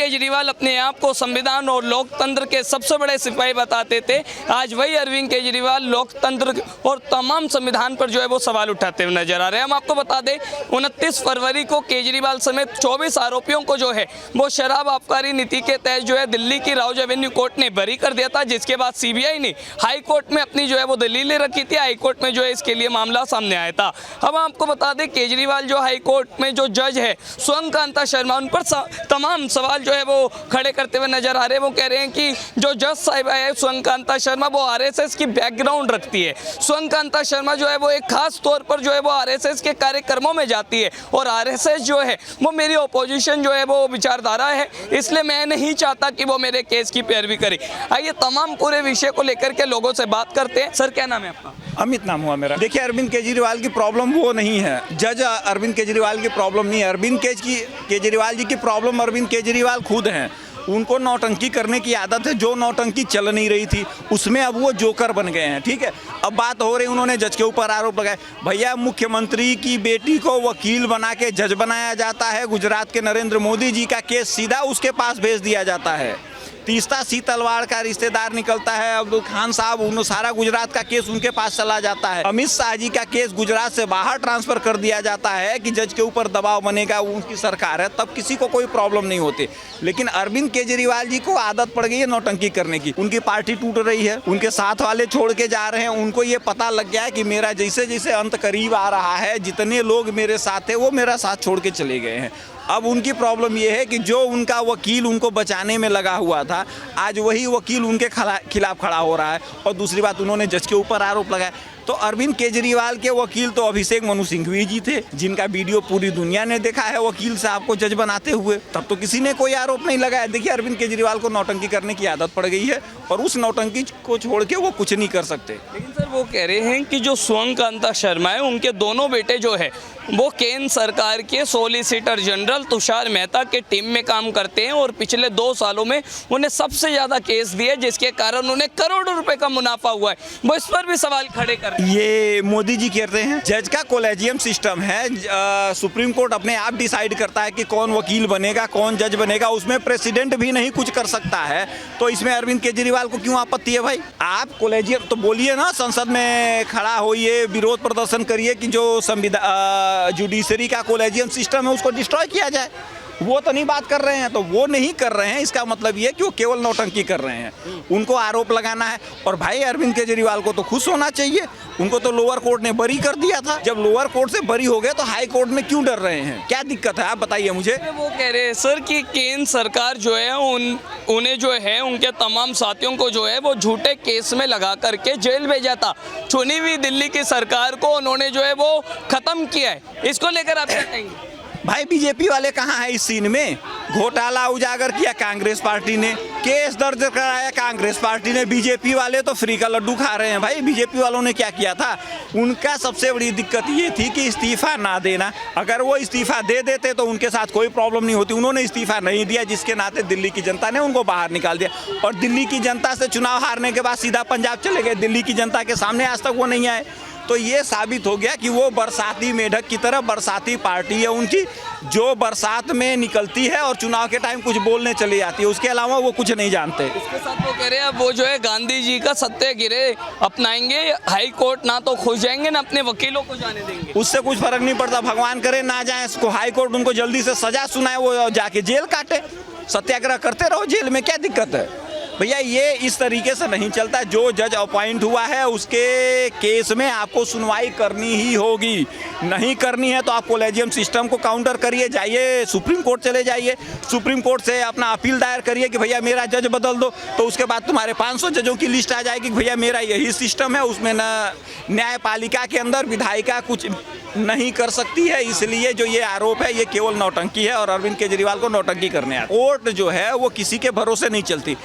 केजरीवाल अपने आप को संविधान और लोकतंत्र के सबसे बड़े सिपाही बताते थे, आज वही अरविंद केजरीवाल लोकतंत्र और तमाम संविधान पर जो है वो सवाल उठाते हुए नजर आ रहे हैं। हम आपको बता दें 29 फरवरी को केजरीवाल समेत 24 आरोपियों को जो है वो शराब आबकारी नीति के तहत जो है दिल्ली की राउज एवेन्यू कोर्ट ने बरी कर दिया था, जिसके बाद सीबीआई ने हाई कोर्ट में अपनी जो है वो दलीलें रखी थी। हाई कोर्ट में जो है इसके लिए मामला सामने आया था। अब आपको बता दें केजरीवाल जो हाई कोर्ट में जो जज है स्वयं कांता शर्मा, उन पर तमाम सवाल जो है वो खड़े करते हुए नजर आ रहे हैं। वो कह रहे हैं कि जो जज साहिब है स्वयं कांता शर्मा वो आरएसएस की बैकग्राउंड रखती है। स्वयं कांता शर्मा जो है वो एक खास तौर पर जो है वो आरएसएस के कार्यक्रमों में जाती है और आरएसएस जो है वो मेरी ओपोजिशन जो है वो विचारधारा है, इसलिए मैं नहीं चाहता कि वो मेरे केस की पैरवी करे। आइए तमाम पूरे विषय को लेकर के लोगों से बात करते हैं। सर क्या नाम है आपका? अमित नाम हुआ मेरा। देखिए अरविंद केजरीवाल की प्रॉब्लम वो नहीं है, जज अरविंद केजरीवाल की प्रॉब्लम नहीं है। अरविंद केजरीवाल जी की प्रॉब्लम अरविंद केजरीवाल खुद हैं। उनको नौटंकी करने की आदत है। जो नौटंकी चल नहीं रही थी उसमें अब वो जोकर बन गए हैं। ठीक है, अब बात हो रही, उन्होंने जज के ऊपर आरोप लगाए। भैया मुख्यमंत्री की बेटी को वकील बना के जज बनाया जाता है। गुजरात के नरेंद्र मोदी जी का केस सीधा उसके पास भेज दिया जाता है। तीस्ता सी तलवार का रिश्तेदार निकलता है अब्दुल खान साहब, उन सारा गुजरात का केस उनके पास चला जाता है। अमित शाह जी का केस गुजरात से बाहर ट्रांसफर कर दिया जाता है कि जज के ऊपर दबाव बनेगा, उनकी सरकार है, तब किसी को कोई प्रॉब्लम नहीं होती। लेकिन अरविंद केजरीवाल जी को आदत पड़ गई है नौटंकी करने की। उनकी पार्टी टूट रही है, उनके साथ वाले छोड़ के जा रहे हैं। उनको ये पता लग गया है कि मेरा जैसे जैसे अंत करीब आ रहा है, जितने लोग मेरे साथ थे वो मेरा साथ छोड़ के चले गए हैं। अब उनकी प्रॉब्लम ये है कि जो उनका वकील उनको बचाने में लगा हुआ था, आज वही वकील उनके खिलाफ खड़ा हो रहा है। और दूसरी बात, उन्होंने जज के ऊपर आरोप लगाया। तो अरविंद केजरीवाल के वकील तो अभिषेक मनु सिंघवी जी थे, जिनका वीडियो पूरी दुनिया ने देखा है वकील साहब को जज बनाते हुए। तब तो किसी ने कोई आरोप नहीं लगाया। देखिए अरविंद केजरीवाल को नौटंकी करने की आदत पड़ गई है और उस नौटंकी को छोड़ के वो कुछ नहीं कर सकते। लेकिन सर वो कह रहे हैं कि जो स्वयं कांता शर्मा है उनके दोनों बेटे जो है वो केंद्र सरकार के सॉलिसिटर जनरल तुषार मेहता के टीम में काम करते हैं और पिछले 2 सालों में उन्हें सबसे ज़्यादा केस दिए, जिसके कारण उन्हें करोड़ों रुपए का मुनाफा हुआ है। वो इस पर भी सवाल खड़े कर रहे हैं। ये मोदी जी कहते हैं जज का कोलेजियम सिस्टम है। सुप्रीम कोर्ट अपने आप डिसाइड करता है कि कौन वकील बनेगा, कौन जज बनेगा। उसमें प्रेसिडेंट भी नहीं कुछ कर सकता है। तो इसमें अरविंद केजरीवाल को क्यों आपत्ति है? भाई आप कोलेजियम तो बोलिए ना, संसद में खड़ा होइए, विरोध प्रदर्शन करिए कि जो संविधान जुडिशरी का कोलेजियम सिस्टम है उसको डिस्ट्रॉय किया जाए। वो तो नहीं बात कर रहे हैं, तो वो नहीं कर रहे हैं। इसका मतलब ये कि वो केवल नौटंकी कर रहे हैं, उनको आरोप लगाना है। और भाई अरविंद केजरीवाल को तो खुश होना चाहिए, उनको तो लोअर कोर्ट ने बरी कर दिया था। जब लोअर कोर्ट से बरी हो गए तो हाई कोर्ट में क्यों डर रहे हैं? क्या दिक्कत है आप बताइए मुझे। वो कह रहे हैं सर कि केंद्र सरकार जो है उन्हें जो है उनके तमाम साथियों को जो है वो झूठे केस में लगा करके जेल भेजा था। चुनी हुई दिल्ली की सरकार को उन्होंने जो है वो खत्म किया है। इसको लेकर आप क्या कहेंगे? भाई बीजेपी वाले कहाँ हैं इस सीन में? घोटाला उजागर किया कांग्रेस पार्टी ने, केस दर्ज कराया कांग्रेस पार्टी ने। बीजेपी वाले तो फ्री का लड्डू खा रहे हैं। भाई बीजेपी वालों ने क्या किया था? उनका सबसे बड़ी दिक्कत ये थी कि इस्तीफा ना देना। अगर वो इस्तीफा दे देते तो उनके साथ कोई प्रॉब्लम नहीं होती। उन्होंने इस्तीफा नहीं दिया, जिसके नाते दिल्ली की जनता ने उनको बाहर निकाल दिया। और दिल्ली की जनता से चुनाव हारने के बाद सीधा पंजाब चले गए। दिल्ली की जनता के सामने आज तक वो नहीं आए। तो ये साबित हो गया कि वो बरसाती मेढक की तरह बरसाती पार्टी है उनकी, जो बरसात में निकलती है और चुनाव के टाइम कुछ बोलने चली जाती है। उसके अलावा वो कुछ नहीं जानते। इसके साथ वो कह रहे हैं अब वो जो है गांधी जी का सत्याग्रह अपनाएंगे। हाई कोर्ट ना तो खुश जाएंगे ना अपने वकीलों को जाने देंगे। उससे कुछ फर्क नहीं पड़ता, भगवान करे ना जाए। इसको हाई कोर्ट उनको जल्दी से सजा सुनाए, वो जाके जेल काटे। सत्याग्रह करते रहो जेल में, क्या दिक्कत है? भैया ये इस तरीके से नहीं चलता। जो जज अपॉइंट हुआ है उसके केस में आपको सुनवाई करनी ही होगी। नहीं करनी है तो आप कोलेजियम सिस्टम को काउंटर करिए, जाइए सुप्रीम कोर्ट चले जाइए, सुप्रीम कोर्ट से अपना अपील दायर करिए कि भैया मेरा जज बदल दो। तो उसके बाद तुम्हारे 500 जजों की लिस्ट आ जाएगी कि भैया मेरा यही सिस्टम है। उसमें न न्यायपालिका के अंदर विधायिका कुछ नहीं कर सकती है। इसलिए जो ये आरोप है ये केवल नौटंकी है और अरविंद केजरीवाल को नौटंकी करने आते। कोर्ट जो है वो किसी के भरोसे नहीं चलती।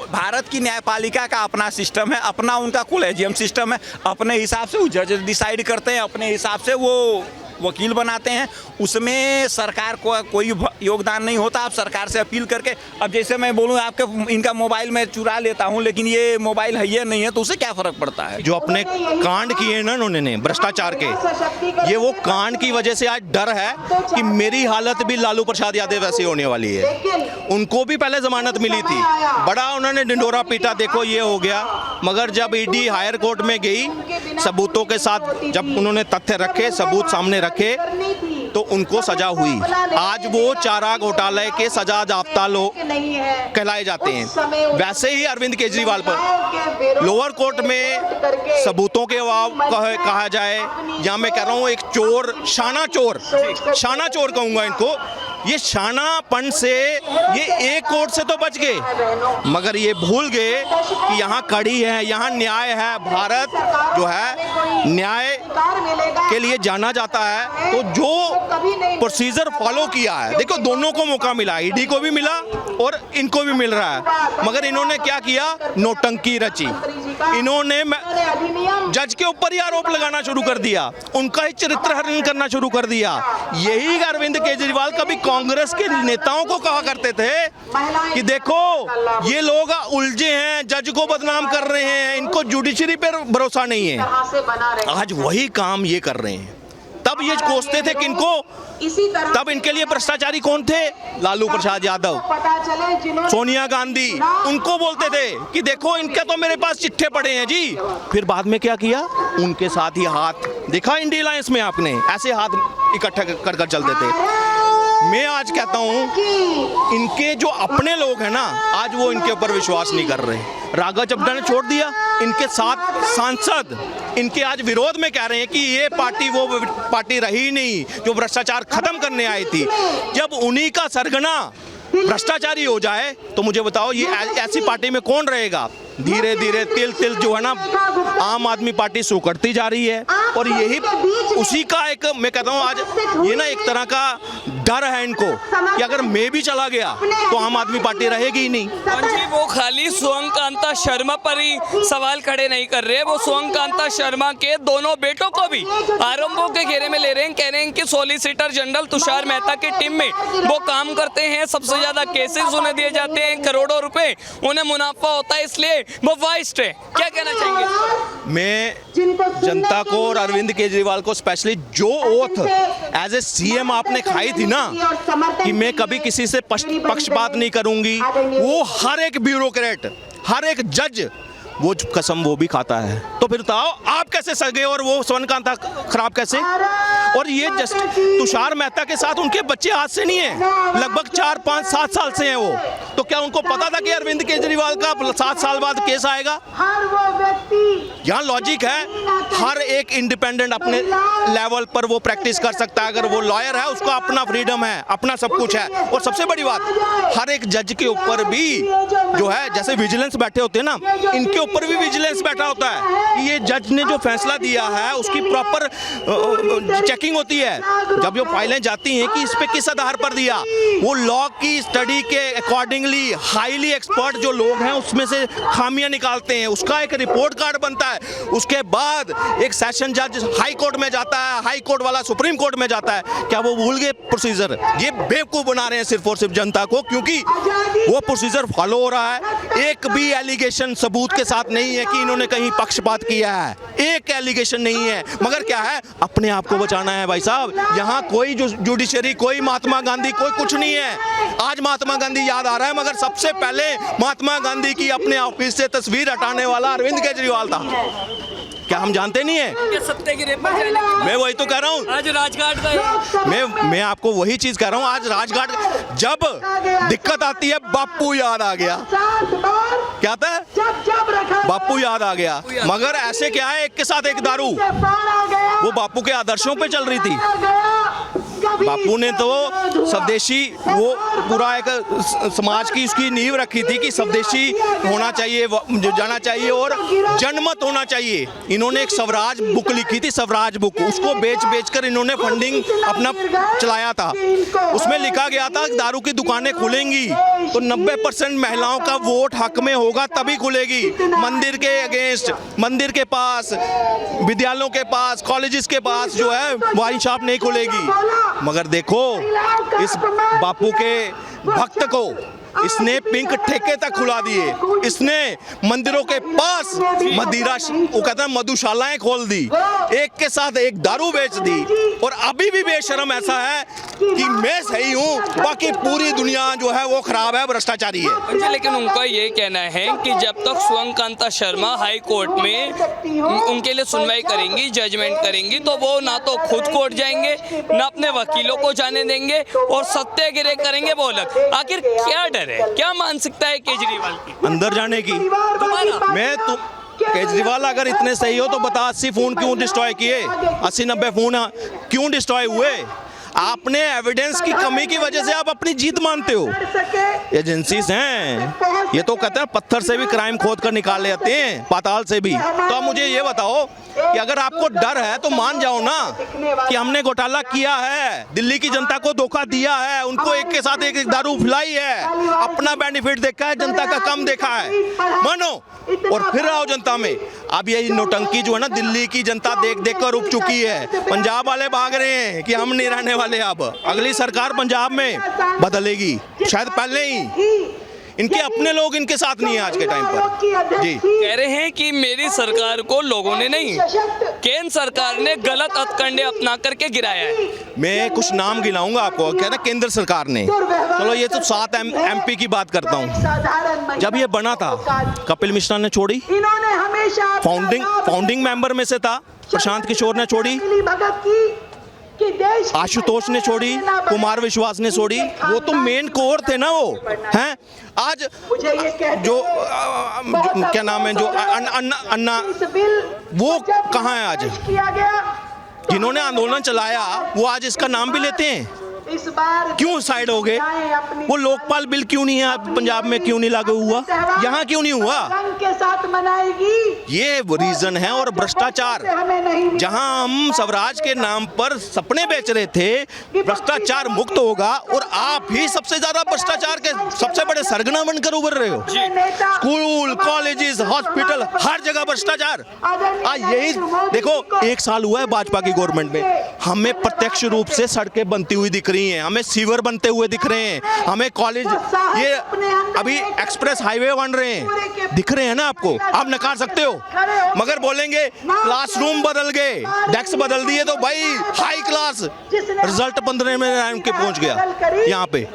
भारत की न्यायपालिका का अपना सिस्टम है, अपना उनका कोलेजियम सिस्टम है। अपने हिसाब से वो जज डिसाइड करते हैं, अपने हिसाब से वो वकील बनाते हैं, उसमें सरकार को कोई योगदान नहीं होता। आप सरकार से अपील करके, अब जैसे मैं बोलूँ आपके इनका मोबाइल मैं चुरा लेता हूँ, लेकिन ये मोबाइल है या नहीं है तो उससे क्या फ़र्क पड़ता है? जो अपने कांड किए ना उन्होंने भ्रष्टाचार के, ये वो कांड की वजह से आज डर है कि मेरी हालत भी लालू प्रसाद यादव वैसी होने वाली है। उनको भी पहले जमानत मिली थी, बड़ा उन्होंने ढिंढोरा पीटा, देखो ये हो गया। मगर जब ईडी हायर कोर्ट में गई, सबूतों के साथ जब उन्होंने तथ्य रखे, सबूत सामने रखे, तो उनको सजा हुई। आज वो चारा घोटाले के सजा याफ्ता लोग कहलाए जाते हैं। वैसे ही अरविंद केजरीवाल पर लोअर कोर्ट में सबूतों के अभाव कहा जाए, या मैं कह रहा हूँ एक चोर, शाना चोर कहूँगा इनको, ये शानापन से ये एक कोर्ट से तो बच गए, मगर ये भूल गए कि यहाँ कड़ी है, यहाँ न्याय है। भारत जो है न्याय के लिए जाना जाता है, तो जो प्रोसीजर फॉलो किया है, देखो दोनों को मौका मिला, ईडी को भी मिला और इनको भी मिल रहा है, मगर इन्होंने क्या किया, नौटंकी रची। इन्होंने जज के ऊपर ही आरोप लगाना शुरू कर दिया, उनका ही चरित्र हनन करना शुरू कर दिया। यही अरविंद केजरीवाल कभी कांग्रेस के नेताओं को कहा करते थे कि देखो ये लोग उलझे हैं, जज को बदनाम कर रहे हैं, इनको जुडिशरी पर भरोसा नहीं है। आज वही काम ये कर रहे हैं। तब ये कोसते थे किनको, तब इनके लिए भ्रष्टाचारी कौन थे, लालू प्रसाद यादव, सोनिया गांधी, उनको बोलते थे कि देखो इनके तो मेरे पास चिट्ठे पड़े हैं जी। फिर बाद में क्या किया, उनके साथ ही हाथ देखा इंडिया अलायंस में, आपने ऐसे हाथ इकट्ठा कर चलते थे। मैं आज कहता हूं इनके जो अपने लोग हैं ना, आज वो इनके ऊपर विश्वास नहीं कर रहे। राघव चड्ढा ने छोड़ दिया, इनके साथ सांसद इनके आज विरोध में कह रहे हैं कि ये पार्टी वो पार्टी रही नहीं जो भ्रष्टाचार खत्म करने आई थी। जब उन्हीं का सरगना भ्रष्टाचारी हो जाए तो मुझे बताओ ये ऐसी पार्टी में कौन रहेगा। धीरे धीरे तिल तिल जो है ना, आम आदमी पार्टी सुकड़ती जा रही है, और यही उसी का एक, मैं कहता हूँ आज ये ना एक तरह का डर है इनको कि अगर मैं भी चला गया तो आम आदमी पार्टी रहेगी ही नहीं। जी, वो खाली सुअंकांता शर्मा पर ही सवाल खड़े नहीं कर रहे, वो सुअंकांता शर्मा के दोनों बेटों को भी आरोपों के घेरे में ले रहे हैं। कह रहे हैं कि सॉलिसिटर जनरल तुषार मेहता की टीम में वो काम करते हैं, सबसे ज्यादा केसेस उन्हें दिए जाते हैं, करोड़ों रुपए उन्हें मुनाफा होता है, इसलिए वो वाइस्ट है। क्या कहना चाहेंगे? मैं जनता को और अरविंद केजरीवाल को स्पेशली, जो ओथ एज ए सीएम आपने खाई थी ना कि मैं कभी किसी से पक्षपात नहीं करूंगी, वो हर एक ब्यूरोक्रेट, हर एक जज वो कसम वो भी खाता है। तो फिर बताओ आप कैसे सगे और वो सुअंकांता खराब कैसे? और ये जस्ट तुषार मेहता के साथ उनके बच्चे आज से नहीं है, लगभग 4, 5, 7 साल से हैं वो। तो क्या उनको पता था कि अरविंद केजरीवाल का 7 साल बाद केस आएगा? यहाँ लॉजिक है, हर एक इंडिपेंडेंट अपने लेवल पर वो प्रैक्टिस कर सकता है। अगर वो लॉयर है उसका अपना फ्रीडम है, अपना सब कुछ है। और सबसे बड़ी बात, हर एक जज के ऊपर भी जो है, जैसे विजिलेंस बैठे होते हैं ना, इनके ऊपर भी विजिलेंस बैठा होता है कि ये जज ने जो फैसला दिया है उसकी प्रॉपर चेकिंग होती है। जब ये फाइलें जाती हैं कि इस पे किस आधार पर दिया, वो लॉ की स्टडी के अकॉर्डिंगली हाईली एक्सपर्ट जो लोग हैं उसमें से खामियां निकालते हैं, उसका एक रिपोर्ट कार्ड बनता है। उसके बाद एक सेशन जज हाई कोर्ट में जाता है, हाई कोर्ट वाला सुप्रीम कोर्ट में जाता है। क्या वो भूल गए प्रोसीजर? ये बेवकूफ बना रहे हैं सिर्फ और सिर्फ जनता को, क्योंकि वो प्रोसीजर फॉलो हो रहा है। एक भी एलिगेशन सबूत के साथ नहीं है कि इन्होंने कहीं पक्षपात किया है, एक एलिगेशन नहीं है। मगर क्या है, अपने आप को बचाना है भाई साहब। यहाँ कोई जुडिशरी, कोई महात्मा गांधी, कोई कुछ नहीं है। आज महात्मा गांधी याद आ रहा है, मगर सबसे पहले महात्मा गांधी की अपने ऑफिस से तस्वीर हटाने वाला अरविंद केजरीवाल था। क्या हम जानते नहीं है? सत्ते की रेप पर जाने की मैं वही तो कह रहा हूँ, आज राजघाट गए। मैं आपको वही चीज कह रहा हूँ। आज राजघाट जब दिक्कत आती है, बापू याद आ गया। क्या था? बापू याद आ गया। मगर ऐसे क्या है, एक के साथ एक दारू, वो बापू के आदर्शों पे चल रही थी। बापू ने तो स्वदेशी, वो पूरा एक समाज की उसकी नींव रखी थी कि स्वदेशी होना चाहिए, जाना चाहिए और जनमत होना चाहिए। इन्होंने एक स्वराज बुक लिखी थी, स्वराज बुक, उसको बेच कर इन्होंने फंडिंग अपना चलाया था। उसमें लिखा गया था दारू की दुकानें खुलेंगी तो 90% महिलाओं का वोट हक में होगा तभी खुलेगी। मंदिर के अगेंस्ट, मंदिर के पास, विद्यालयों के पास, कॉलेजेस के पास जो है वाइन शॉप नहीं खुलेगी। मगर देखो इस बापू के भक्त को इसने पिंक ठेके तक खुला दिए, इसने मंदिरों के पास मदिरा, वो कहता है मधुशालाएं खोल दी, एक के साथ एक दारू बेच दी। और अभी भी बेशरम ऐसा है कि मैं सही हूँ, बाकी पूरी दुनिया जो है वो खराब है, भ्रष्टाचारी है। जी, लेकिन उनका ये कहना है कि जब तक सुवंकांता शर्मा हाई कोर्ट में उनके लिए सुनवाई करेंगी, जजमेंट करेंगी, तो वो ना तो खुद कोर्ट जाएंगे, ना अपने वकीलों को जाने देंगे और सत्याग्रह करेंगे। वो अलग, आखिर क्या डर है, क्या मानसिकता है केजरीवाल की अंदर जाने की? मैं तो केजरीवाल अगर इतने सही हो तो बता 80 फोन क्यों डिस्ट्रॉय किए, 80-90 फोन क्यों डिस्ट्रॉय हुए? आपने एविडेंस की कमी की वजह से आप अपनी जीत मानते हो। एजेंसीज हैं, ये तो कहते हैं पत्थर से भी क्राइम खोद कर निकाल लेते हैं, पाताल से भी। तो अब मुझे ये बताओ कि अगर आपको डर है तो मान जाओ ना कि हमने घोटाला किया है, दिल्ली की जनता को धोखा दिया है, उनको एक के साथ एक दारू पिलाई है, अपना बेनिफिट देखा है, जनता का कम देखा है, मानो और फिर आओ जनता में। अब यही नौटंकी जो है ना दिल्ली की जनता देख देख कर उब चुकी है। पंजाब वाले भाग रहे हैं कि हम नहीं रहने वाले, अब अगली सरकार पंजाब में बदलेगी, शायद पहले ही। इनके अपने लोग इनके साथ नहीं है आज के टाइम पर। जी कह रहे हैं कि मेरी सरकार को लोगों ने नहीं, केंद्र सरकार ने गलत हथकंडे अपना करके गिराया है। मैं कुछ नाम गिनाऊंगा आपको, कहते हैं केंद्र सरकार ने, चलो ये तो 7 MP की बात करता हूँ। जब ये बना था कपिल मिश्रा ने छोड़ी, फाउंडिंग मेंबर में से था, प्रशांत किशोर ने छोड़ी, आशुतोष ने छोड़ी, कुमार विश्वास ने छोड़ी, वो तो मेन कोर थे ना वो हैं। आज जो क्या नाम है, जो अन्ना वो कहाँ है आज? जिन्होंने आंदोलन चलाया वो आज इसका नाम भी लेते हैं। क्यों साइड हो गए? वो लोकपाल बिल क्यों नहीं है पंजाब में, क्यों नहीं लागू हुआ, यहाँ क्यों नहीं हुआ? के साथ मनाएगी, ये रीजन है। और भ्रष्टाचार, जहां हम स्वराज के नाम पर सपने बेच रहे थे, भ्रष्टाचार मुक्त होगा। और आप ही सबसे ज्यादा भ्रष्टाचार के सबसे बड़े सरगना बनकर उभर रहे हो। स्कूल, कॉलेजेस, हॉस्पिटल, हर जगह भ्रष्टाचार। यही देखो, 1 साल हुआ है भाजपा की गवर्नमेंट में, हमें प्रत्यक्ष रूप से सड़कें बनती हुई दिख रही हैं, हमें सीवर बनते हुए दिख रहे हैं, हमें कॉलेज, ये अभी एक्सप्रेस हाईवे बन रहे हैं, दिख रहे हैं ना आपको? आप नकार सकते हो, मगर बोलेंगे क्लासरूम बदल गए, डेस्क बदल दिए, तो भाई हाई क्लास रिजल्ट 15 में रैंक के पहुंच गया यहाँ पे।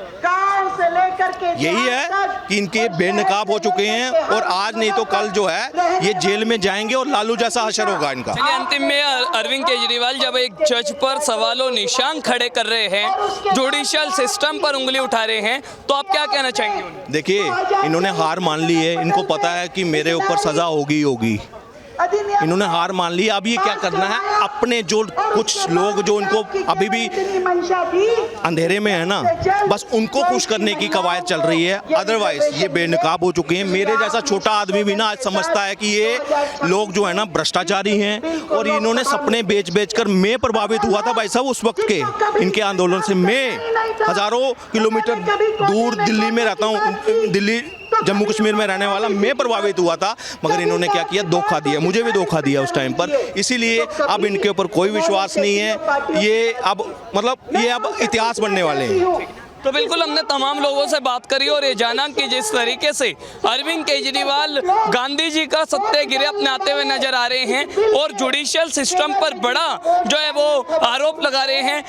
यही है कि इनके बेनकाब हो चुके हैं और आज नहीं तो कल जो है ये जेल में जाएंगे और लालू जैसा हशर होगा इनका। अंतिम में अरविंद केजरीवाल जब एक जज पर सवालों निशान खड़े कर रहे हैं, जुडिशियल सिस्टम पर उंगली उठा रहे हैं, तो आप क्या कहना चाहेंगे उन्हें? देखिए, इन्होंने हार मान ली है, इनको पता है कि मेरे ऊपर सजा होगी, इन्होंने हार मान ली। अब ये क्या करना है, अपने जो कुछ लोग जो इनको अभी भी अंधेरे में है ना, बस उनको खुश करने की कवायद चल रही है। अदरवाइज ये बेनकाब हो चुके हैं। मेरे जैसा छोटा आदमी भी ना आज समझता है कि ये लोग जो है ना भ्रष्टाचारी हैं और इन्होंने सपने बेच कर, मैं प्रभावित हुआ था भाई साहब उस वक्त के इनके आंदोलन से। मैं हजारों किलोमीटर दूर दिल्ली में रहता हूँ, दिल्ली जम्मू कश्मीर में रहने वाला, मैं प्रभावित हुआ था, मगर इन्होंने क्या किया, धोखा दिया, मुझे भी धोखा दिया उस टाइम पर। इसीलिए अब इनके ऊपर कोई विश्वास नहीं है। ये अब मतलब ये अब इतिहास बनने वाले हैं। तो बिल्कुल हमने तमाम लोगों से बात करी और ये जाना कि जिस तरीके से अरविंद केजरीवाल गांधी जी का सत्याग्रह अपनाते हुए नजर आ रहे हैं और जुडिशियल सिस्टम पर बड़ा जो है वो आरोप लगा रहे हैं।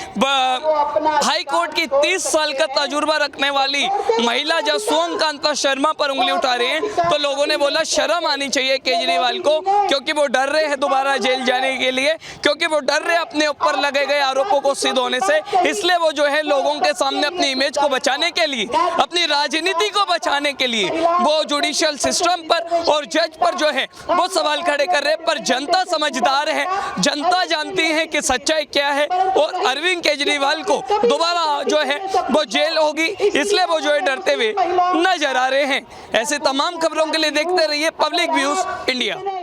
हाई कोर्ट की 30 साल का तजुर्बा रखने वाली महिला जब सुवंकांता शर्मा पर उंगली उठा रहे हैं, तो लोगों ने बोला शर्म आनी चाहिए केजरीवाल को, क्योंकि वो डर रहे हैं दोबारा जेल जाने के लिए, क्योंकि वो डर रहे अपने ऊपर लगे गए आरोपों को सिद्ध होने से। इसलिए वो जो है लोगों के सामने अपनी इमेज को बचाने के लिए, अपनी राजनीति को बचाने के लिए वो जुडिशियल सिस्टम पर और जज पर जो है वो सवाल खड़े कर रहे हैं। पर जनता समझदार है, जनता जानती है कि सच्चाई क्या है और अरविंद केजरीवाल को दोबारा जो है वो जेल होगी, इसलिए वो जो है डरते हुए नजर आ रहे हैं। ऐसे तमाम खबरों के लिए देखते रहिए पब्लिक व्यूज इंडिया।